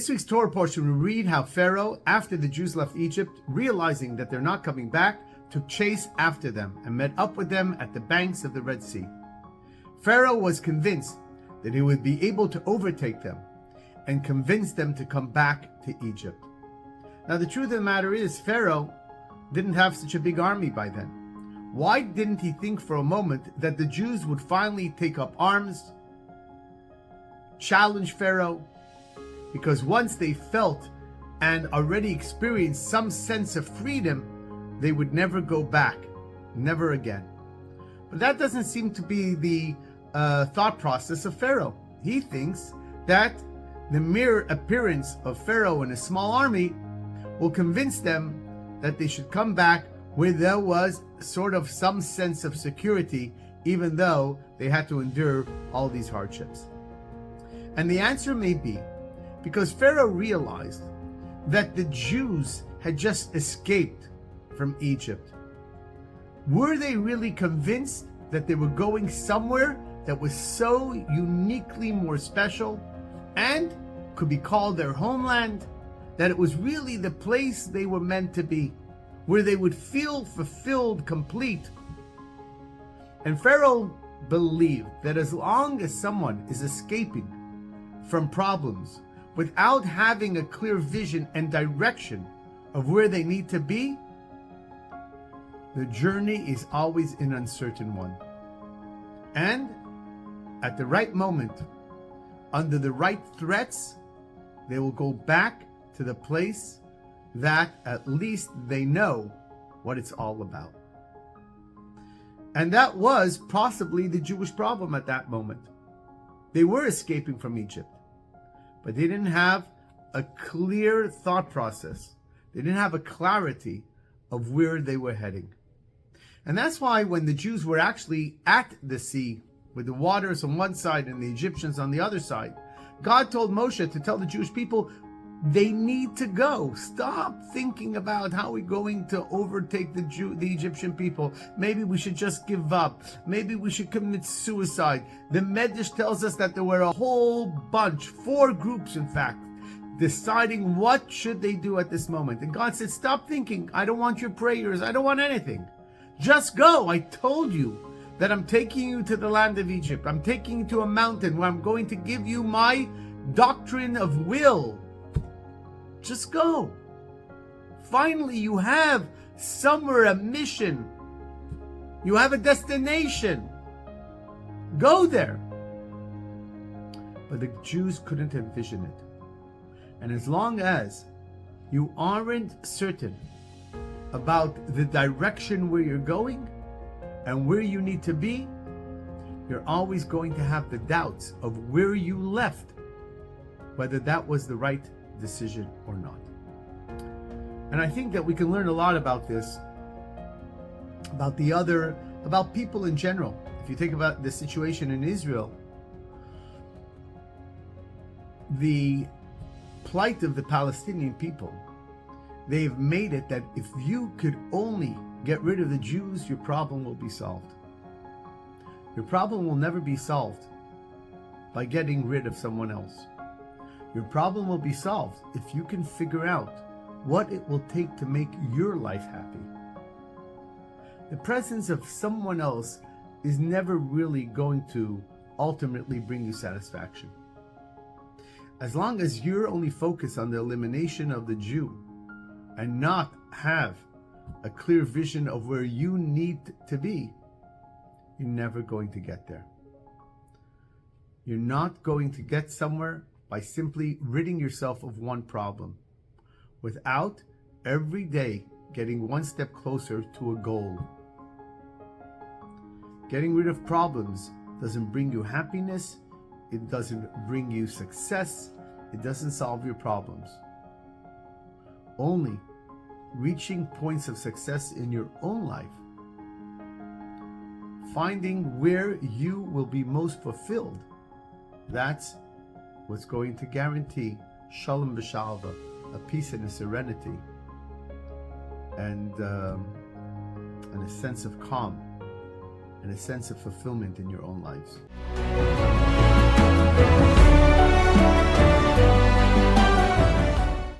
this week's Torah portion, we read how Pharaoh, after the Jews left Egypt, realizing that they're not coming back, took chase after them and met up with them at the banks of the Red Sea. Pharaoh was convinced that he would be able to overtake them and convince them to come back to Egypt. Now, the truth of the matter is, Pharaoh didn't have such a big army by then. Why didn't he think for a moment that the Jews would finally take up arms, challenge Pharaoh? Because once they felt and already experienced some sense of freedom, they would never go back, never again. But that doesn't seem to be the thought process of Pharaoh. He thinks that the mere appearance of Pharaoh and a small army will convince them that they should come back where there was sort of some sense of security, even though they had to endure all these hardships. And the answer may be because Pharaoh realized that the Jews had just escaped from Egypt. Were they really convinced that they were going somewhere that was so uniquely more special and could be called their homeland, that it was really the place they were meant to be, where they would feel fulfilled, complete? And Pharaoh believed that as long as someone is escaping from problems without having a clear vision and direction of where they need to be, the journey is always an uncertain one. And at the right moment, under the right threats, they will go back to the place that at least they know what it's all about. And that was possibly the Jewish problem at that moment. They were escaping from Egypt, but they didn't have a clear thought process. They didn't have a clarity of where they were heading. And that's why when the Jews were actually at the sea, with the waters on one side and the Egyptians on the other side, God told Moshe to tell the Jewish people they need to go. Stop thinking about how we're going to overtake the Egyptian people. Maybe we should just give up. Maybe we should commit suicide. The Medrash tells us that there were a whole bunch, 4 groups in fact, deciding what should they do at this moment. And God said, stop thinking. I don't want your prayers. I don't want anything. Just go. I told you that I'm taking you to the land of Egypt. I'm taking you to a mountain where I'm going to give you my doctrine of will. Just go. Finally, you have somewhere a mission. You have a destination. Go there. But the Jews couldn't envision it. And as long as you aren't certain about the direction where you're going and where you need to be, you're always going to have the doubts of where you left, whether that was the right decision or not. And I think that we can learn a lot about this, about people in general. If you think about the situation in Israel, the plight of the Palestinian people, they've made it that if you could only get rid of the Jews, your problem will be solved. Your problem will never be solved by getting rid of someone else. Your problem will be solved if you can figure out what it will take to make your life happy. The presence of someone else is never really going to ultimately bring you satisfaction. As long as you're only focused on the elimination of the Jew and not have a clear vision of where you need to be, you're never going to get there. You're not going to get somewhere by simply ridding yourself of one problem, without every day getting one step closer to a goal. Getting rid of problems doesn't bring you happiness, it doesn't bring you success, it doesn't solve your problems. Only reaching points of success in your own life, finding where you will be most fulfilled, that's what's going to guarantee shalom v'shalva, a peace and a serenity, and a sense of calm and a sense of fulfillment in your own lives.